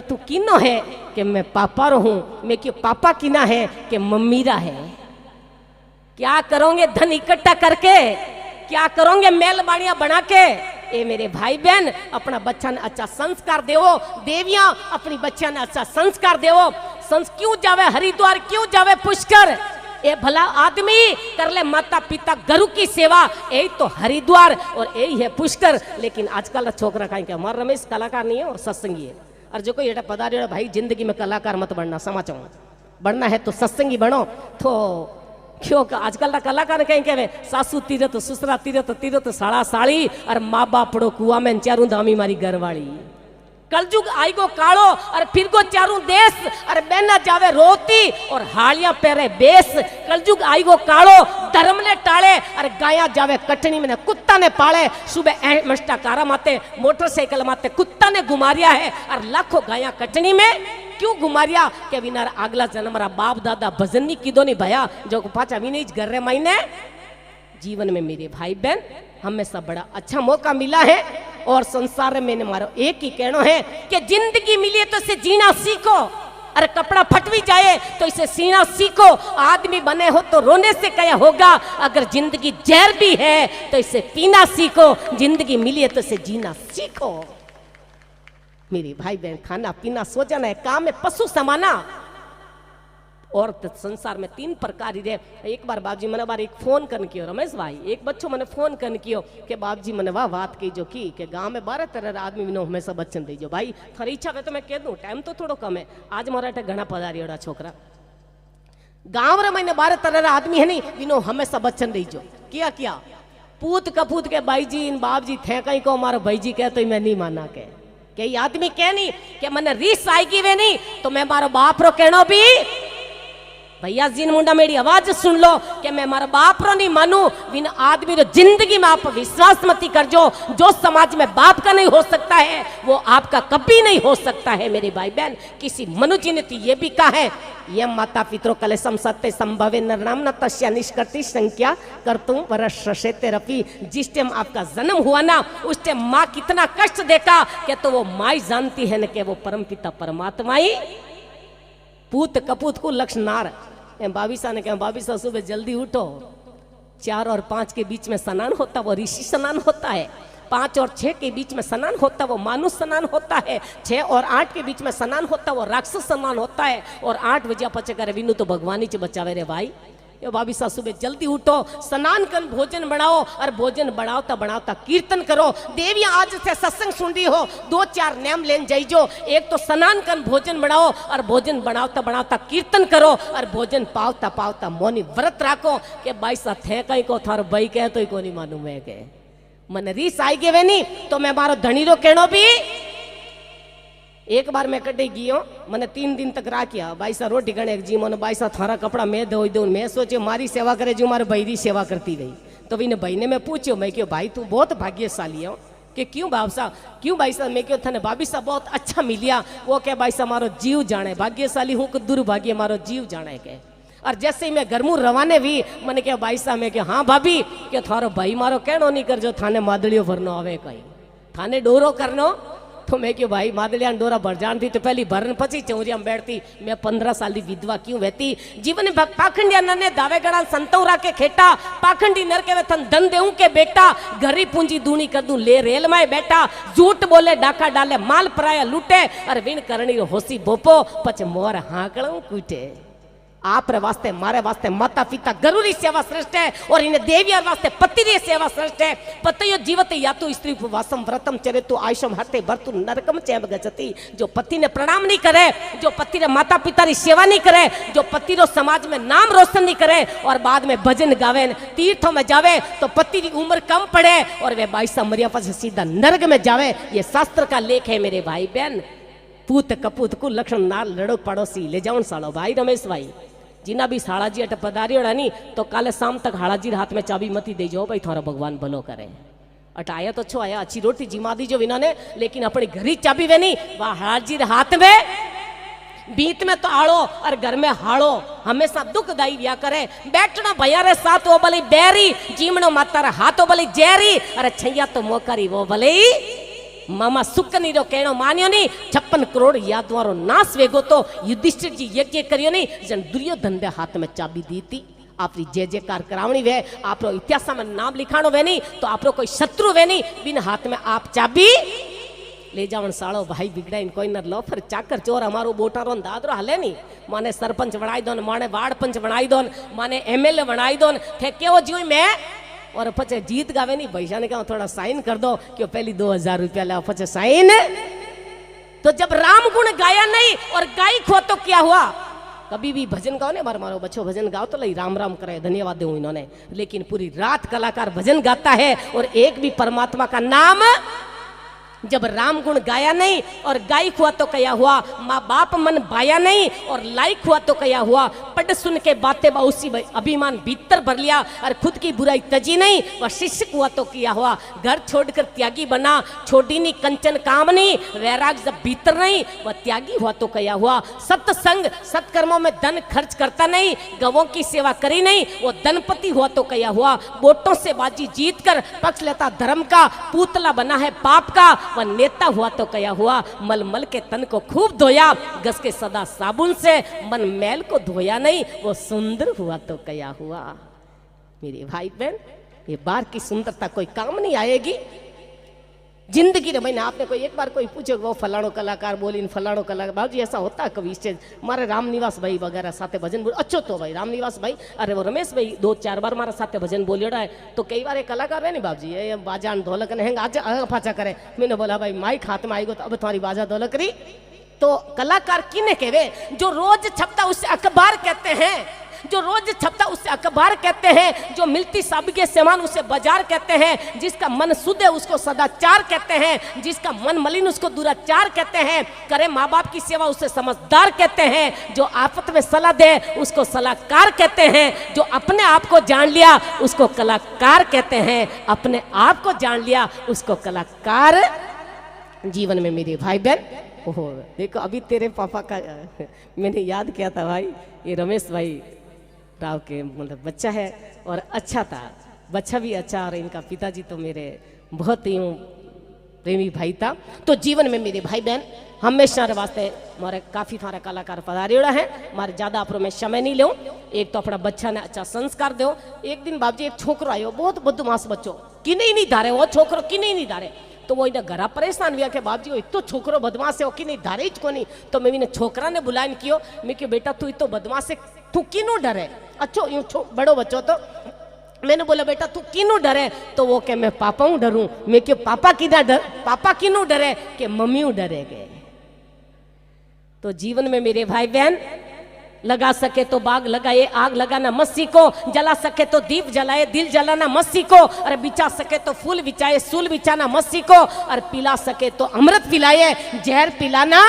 तू किनो है कि मैं पापा रहूं, मैं क्यों पापा किना है कि मम्मीरा है। क्या करोगे धन इकट्ठा करके, क्या करोगे मेल बाड़ियां बना के। ए मेरे भाई बहन, अपना बच्चा ने अच्छा संस्कार देवो, देवियां अपनी बच्चा ने अच्छा संस्कार देवो। क्यों जावे हरिद्वार, क्यों जावे पुष्कर। ए भला आदमी कर ले माता पिता गुरु की सेवा, यही तो हरिद्वार और यही है पुष्कर। लेकिन आजकल छोकरा कहीं क्या, हमारा रमेश कलाकार नहीं है और सत्संगी है। और जो कोई पधारे भाई, जिंदगी में कलाकार मत बनना, समाचार बनना है तो सत्संगी बनो। तो क्यों आजकल का कलाकार कहीं कहे सासू तीरथ, ससुरा तीरथ, तीरथ साड़ा साड़ी और माँ बाप पड़ो कुआ में चारू दामी मारी घरवाड़ी। कलजुग आई गो कालो और फिर गो चारू देश, और बहना जावे रोती और हालियां पहरे बेस। कलजुग आई गो कालो, धर्म ने टाले और गाया जावे कटनी में, कुत्ता ने पाले। सुबह मस्टा कारा माते, मोटरसाइकिल माते कुत्ता ने घुमारिया है, और लाखों गाया कटनी में क्यों घुमारिया के विनार अगला जन्म रा बाप दादा भजन नहीं किदो नहीं भया, जो पाचा विनी घर रे मायने। जीवन में मेरे भाई बहन हमेशा बड़ा अच्छा मौका मिला है, और संसार में मैंने मारो एक ही कहना है कि जिंदगी मिली है तो इसे जीना सीखो। अरे कपड़ा फट भी जाए तो इसे सीना सीखो। आदमी बने हो तो रोने से क्या होगा, अगर जिंदगी जहर भी है तो इसे पीना सीखो। जिंदगी मिली है तो इसे जीना सीखो। मेरे भाई बहन, खाना पीना सो जाना है, काम में पशु समाना। और संसार में 3 प्रकार ही रहे। एक बार बाबजी मैंने बार एक फोन करन कियो, रमेश भाई एक बच्चों मैंने फोन करन कियो कि बाबजी मैंने वाह बात की जो की कि गांव में 12 तरह आदमी विनो हमेशा बच्चन दे जो। भाई थारी इच्छा है तो मैं कह दूं, टाइम तो थोड़ो कम है। आज मारा घना पधारी ओड़ा छोकरा गांव रे मैंने 12 तरह आदमी है नहीं विनो हमेशा बच्चन दे जो। क्या क्या पूत कपूत के भाई जी इन बाप जी थे कहीं को हमारा भाई जी कह तो मैं नहीं माना के ये आदमी कह नहीं कि मैंने रीस आएगी वे नहीं तो मैं मारो बाप रो कहनो भी भैया जिन मुंडा मेरी आवाज सुन लो कि मैं मारा बाप रो नहीं मानू। बिन आदमी रो जिंदगी में आप विश्वास मत कर जो समाज में बाप का नहीं हो सकता है वो आपका कभी नहीं हो सकता है। मेरे भाई बहन, किसी मनुजी ने तो ये भी कहा है, ये माता पितरों कलेशम सत्य संभवे नरनाम न तस्या निष्कर्ति संख्या कर तुम वर्षते रपी। जिस टाइम आपका जन्म हुआ ना उस टाइम माँ कितना कष्ट देखा कि तो वो माई जानती है न कि वो परम पिता परमात्मा ही। पूत कपूत को लक्ष्य नार बाबिसा ने कहा, बाबिसा सुबह जल्दी उठो, 4 और 5 के बीच में स्नान होता वो ऋषि स्नान होता है, 5 और 6 के बीच में स्नान होता वो मानुष स्नान होता है, 6 और 8 के बीच में स्नान होता वो राक्षस स्नान होता है, और 8 बजे पचे करे विनु तो भगवान ही बचावे रे भाई। ये भाभी सा सुबह जल्दी उठो, स्नान कर भोजन बनाओ, और भोजन बनाओता बनाओता कीर्तन करो। देवियां आज से सत्संग सुन रही हो 2-4 नेम लेन जाइजो। एक तो स्नान कर भोजन बनाओ, और भोजन बनाओता बनाओता कीर्तन करो, और भोजन पावता पावता मौनी व्रत राखो कि भाई सा थे कहीं को थारो भाई कहे तो को नहीं मालूम है के मन रीस आई गे वे नहीं तो मैं मारो धनी रो कहनो भी। एक बार मैं कटे गियो मैंने 3 दिन तक राखिया भाई सा रोटी गणे जी मन भाई सा थारा कपड़ा मैं धो दूं। मैं सोचे मारी सेवा करे जो मारे भाई री सेवा करती गई। तो भी ने भाई ने मैं पूछो, मैं क्यों भाई तू बहुत भाग्यशाली हो कि क्यों बाबसा क्यों भाई साहब। मैं क्यों थाने भाभी साहब बहुत अच्छा मिलिया। वो क्या भाई साहब मारो जीव जाने भाग्यशाली हूँ कि दुर्भाग्य मारो जीव जाने के। और जैसे ही मैं घर मुँह रवाने भी मैंने क्या भाई साहब मैं क्या हाँ भाभी क्या थारो भाई मारो कहनो नहीं कर जो थाने मादड़ियों भरनो आवे कहीं थाने डोरो करनो। तो मैं क्यों भाई मादलिया डोरा भर जान थी तो पहली भरन पची चौरिया में बैठती। मैं 15 साल की विधवा क्यों रहती। जीवन पाखंडिया ने दावे गड़ा संतौरा के खेटा पाखंडी नर के थन धन देऊं के बेटा घरी पूंजी दूनी कर दूं ले रेल में बैठा। झूठ बोले डाका डाले माल पराया लूटे और विन करनी होसी बोपो पच मोर हाकड़ों कूटे। आप वास्ते मारे वास्ते माता पिता गरुरी सेवा श्रेष्ठ है और इन्हें देविया वास्ते पति री सेवा श्रेष्ठ है। पतयो जीवते या तो स्त्री उपवासम व्रतम चरे तो आयुषम हरते भरतु नरकम चैम गजति। जो पति ने प्रणाम नहीं करे, जो पति ने माता पिता री सेवा नहीं करे, जो पति रो समाज में नाम रोशन नहीं करे और बाद में भजन गावे तीर्थों में जावे तो पति की उम्र कम पड़े और वे 22 मरिया पर सीधा नरक में जावे। ये शास्त्र का लेख है मेरे भाई बहन। पूत कपूत को लक्षण नार लड़ो पड़ोसी ले जाओ सालो भाई रमेश भाई जिना भी साड़ा जी अट पधारी नहीं तो काले शाम तक हाड़ा जी हाथ में चाबी मती दे जाओ भाई थोड़ा भगवान भलो करे। अट आया तो छो आया अच्छी रोटी जिमा दी जो विना ने लेकिन अपनी घरी चाबी वे नहीं वह हाड़ा जी हाथ में बीत में तो आड़ो और घर में हाड़ो हमेशा दुखदाई व्या करे। बैठना भैया रे साथ वो भले बैरी जीमनो माता रे हाथों भले जैरी अरे छैया तो मोकारी वो भले मामा सुख नहीं रो कहनो मान्यो नहीं 56 करोड़ यादवारो नाश वेगो तो युधिष्ठिर जी यज्ञ करियो नहीं जन दुर्योधन दे हाथ में चाबी दी थी आपरी जय जयकार करावनी वे आपरो इतिहास में नाम लिखाणो वे नहीं तो आपरो कोई शत्रु वे नहीं बिन हाथ में आप चाबी ले जावन साड़ो भाई बिगड़ा इन कोई न लो फिर चाकर चोर हमारो बोटारो दादरो हले नहीं माने सरपंच बनाई दो माने वार्ड पंच बनाई दो माने एमएलए बनाई दो थे केवो जीव मैं और पचे जीत गावे नहीं पैसा ने कहा थोड़ा साइन कर दो कि पहली 2000 रुपया ला पचे साइन तो जब राम गुण गाया नहीं और गाई खो तो क्या हुआ कभी भी भजन गाओ ने मारो मारो बच्चों भजन गाओ तो लई राम राम करे धन्यवाद दूं इन्होंने लेकिन पूरी रात कलाकार भजन गाता है और एक भी परमात्मा का नाम जब राम गुण गाया नहीं और गायक हुआ तो कया हुआ माँ बाप मन बाया नहीं और लायक हुआ तो कया हुआ पढ़ सुन के बातें उसी अभिमान भीतर भर लिया और खुद की बुराई तजी नहीं वह शिष्य हुआ तो किया हुआ घर छोड़कर त्यागी बना छोड़ी नहीं कंचन कामनी वैराग जब भीतर नहीं वह त्यागी हुआ तो कया हुआ सत्संग सत्कर्मों में धन खर्च करता नहीं गवों की सेवा करी नहीं वो धनपति हुआ तो कया हुआ वोटों से बाजी जीत कर पक्ष लेता धर्म का पुतला बना है पाप का वह नेता हुआ तो कया हुआ मलमल के तन को खूब धोया घस के सदा साबुन से मन मैल को धोया नहीं वो सुंदर हुआ तो कया हुआ मेरे भाई बहन ये बार की सुंदरता कोई काम नहीं आएगी जिंदगी ने मैंने आपने कोई एक बार कोई पूछे वो फलाणो कलाकार बोली फलाणो कलाकार बाबूजी ऐसा होता है कभी स्टेज मारे रामनिवास भाई वगैरह साथे भजन बोल अच्छो तो भाई रामनिवास भाई अरे वो रमेश भाई 2-4 बार मारा साथे भजन बोलियोड़ा है तो कई बार एक कलाकार है नहीं बाबूजी ये बाजान ढोलक ने आज फाचा करे मैंने बोला भाई माइक हाथ में आई गो तो अब तुम्हारी बाजा ढोलक रही तो कलाकार किने कहवे जो रोज छपता उसे अखबार कहते हैं जो रोज छपता उसे अखबार कहते हैं जो मिलती सबके सामान उसे बाजार कहते हैं जिसका मन शुद्ध है उसको सदाचार कहते हैं जिसका मन मलिन उसको दुराचार कहते हैं करे माँ बाप की सेवा उसे समझदार कहते हैं जो आफत में सलाह दे उसको सलाहकार कहते हैं जो अपने आप को जान लिया उसको कलाकार कहते हैं अपने आप को जान लिया उसको कलाकार जीवन में मेरे भाई बहन ओहो देखो अभी तेरे पापा का मैंने याद किया था भाई ये रमेश भाई राव के मतलब बच्चा है और अच्छा था बच्चा भी अच्छा और इनका पिताजी तो मेरे बहुत ही प्रेमी भाई था तो जीवन में मेरे भाई बहन हमेशा वास्ते हमारे काफ़ी सारे कलाकार पधारियोड़ा है हमारे ज़्यादा आप मैं समय नहीं लो एक तो अपना बच्चा ने अच्छा संस्कार दो एक दिन बाबूजी एक छोकरो आयो बहुत बदमाश बच्चो कि नहीं धारे वो छोकरो कि नहीं धारे तो वो इधर घरा परेशान हुआ कि बाप जी वो इतो छोकरो बदमाश है कि नहीं धारे को नहीं तो मैं छोकरा ने बुलाइन कियो मैं क्यों बेटा तू इतो बदमाश है तू किनो डरे अच्छो यूं बड़ो बच्चो तो मैंने बोला बेटा तू किनो डरे तो वो के मैं पापा हूँ डरूं मैं क्यों पापा किनो डरे कि मम्मी डरे गए तो जीवन में मेरे भाई बहन लगा सके तो बाग लगाए आग लगाना मत सीखो जला सके तो दीप जलाए दिल जलाना मत सीखो और बिछा सके तो फूल बिछाए सूल बिछाना मत सीखो और पिला सके तो अमृत पिलाए जहर पिलाना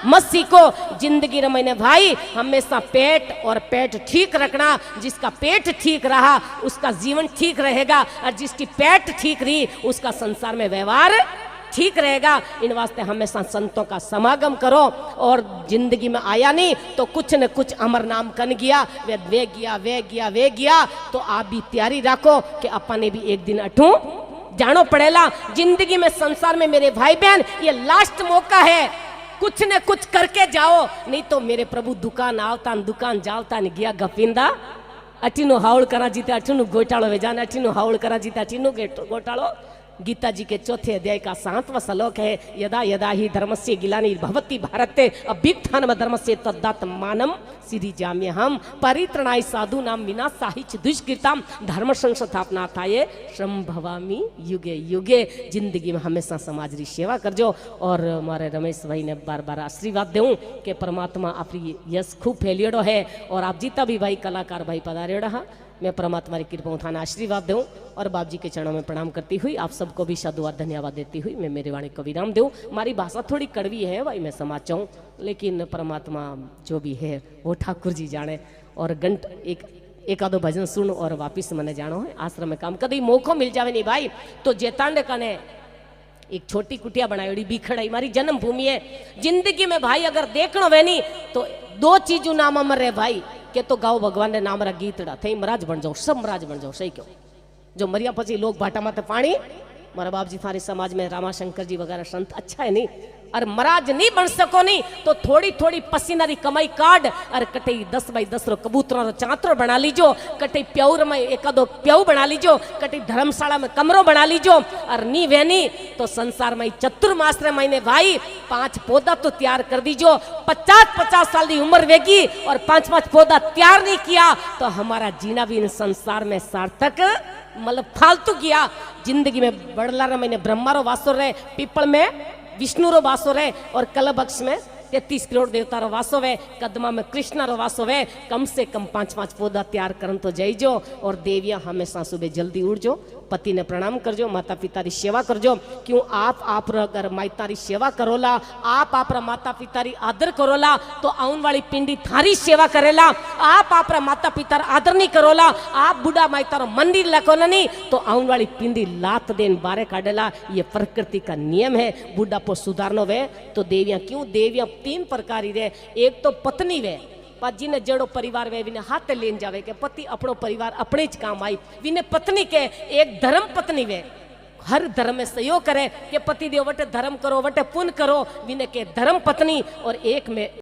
मत सीखो जिंदगी मैंने भाई हमेशा पेट ठीक रखना जिसका पेट ठीक रहा उसका जीवन ठीक रहेगा और जिसकी पेट ठीक रही उसका संसार में व्यवहार ठीक रहेगा इन वास्ते हमेशा संतों का समागम करो और जिंदगी में आया नहीं तो कुछ न कुछ अमर नाम कन गया वे गया तो आप भी तैयारी रखो कि अपने भी एक दिन अठू जानो पड़ेगा जिंदगी में संसार में मेरे भाई बहन ये लास्ट मौका है कुछ न कुछ करके जाओ नहीं तो मेरे प्रभु दुकान आवता दुकान जावता ने गया गपिंदा अटीनो हावड़ करा जीते अटीनो गोटाड़ो वेजाने अटीनो हावड़ करा जीते अटीनो गोटाड़ो गीता जी के चौथे अध्याय का 7वां श्लोक है यदा यदा ही धर्मस्य ग्लानिर्भवति भारते अभ्युत्थानं धर्मस्य तदात्मानं सिद्धिजाम्यहं परित्रणाय साधूनां विनाशाय च दुष्कृतां धर्म संस्थापनार्थाय संभवामि युगे युगे जिंदगी में हमेशा समाज की सेवा करजो और हमारे रमेश भाई ने बार बार आशीर्वाद दूँ कि परमात्मा आपकी यश खूब फैलियोड़ो है और आप जीता भी भाई कलाकार भाई पधारियोड़ा है मैं परमात्मा की कृपा उठाना आशीर्वाद दूँ और बाप जी के चरणों में प्रणाम करती हुई आप सबको भी साधुवाद धन्यवाद देती हुई मैं मेरी वाणी को विराम दूँ हमारी भाषा थोड़ी कड़वी है भाई मैं समाज चाहूँ लेकिन परमात्मा जो भी है वो ठाकुर जी जाने और घंट एक आधो भजन सुन और वापिस मैंने जानो है आश्रम में काम कभी मौको मिल जावे नहीं भाई तो जेतांडे कने एक छोटी कुटिया बनाई बीखड़ाई हमारी जन्मभूमि है जिंदगी में भाई अगर देखना वे नहीं तो 2 चीजों नाम अमर है भाई के तो गाओ भगवान ने नाम रा गीतड़ा थे महाराज बन जाओ सब महाराज बन जाओ सही क्यों जो मरिया पची लोग भाटा माथे पानी मारा बाप जी थारे समाज में रामाशंकर जी वगैरह संत अच्छा है नहीं, और महाराज नहीं बन सको नहीं तो थोड़ी थोड़ी पसीना री कमाई काट और कटे 10 बाई 10 रो कबूतरों रो चांतरो बना लीजो, कटे प्याऊर में एकादो प्याऊ बना लीजो, कटे धर्मशाला में कमरो बना लीजो, और नी वहनी तो संसार में चतुर्मास रे महीने भाई 5 पौधा तो तैयार कर दीजो। 50-50 साल की उम्र वेगी और 5-5 पौधा तैयार नहीं किया तो हमारा जीना भी इन संसार में सार्थक मतलब फालतू किया। जिंदगी में बड़ला रे महीने ब्रह्मा रो वासो रहे, पीपल में विष्णु रो वासो रहे, और कलबक्ष में 33 करोड़ देवता रो वासो वे, कदमा में कृष्णा रो वासो वे। कम से कम 5-5 पौधा तैयार करन तो जाइजो, और देविया हमेशा सुबह जल्दी उठजो, पति ने प्रणाम करजो, माता पिता री सेवा करजो। क्यों आप अगर माता री सेवा करोला, आप माता पिता री आदर करोला तो आउन वाली पिंडी थारी सेवा करेला। आप माता पिता आदर नहीं करोला, आप बुढ़ा माता रो मंदिर लकोला नहीं तो आउन वाली पिंडी लात देन बारे काटेला। ये प्रकृति का नियम है, बुढ़ापो सुधारनो वे तो देवियां क्यों देवियां 3 प्रकार रे। एक तो पत्नी वे, पाजी ने जड़ो परिवार वे विने हाथ लेन जावे के पति अपनो परिवार अपने ज काम आई विने पत्नी के। एक धर्म पत्नी वे, हर धर्म में सहयोग करे कि पति देव वटे धर्म करो वटे पुण्य करो विने के धर्म पत्नी। और एक में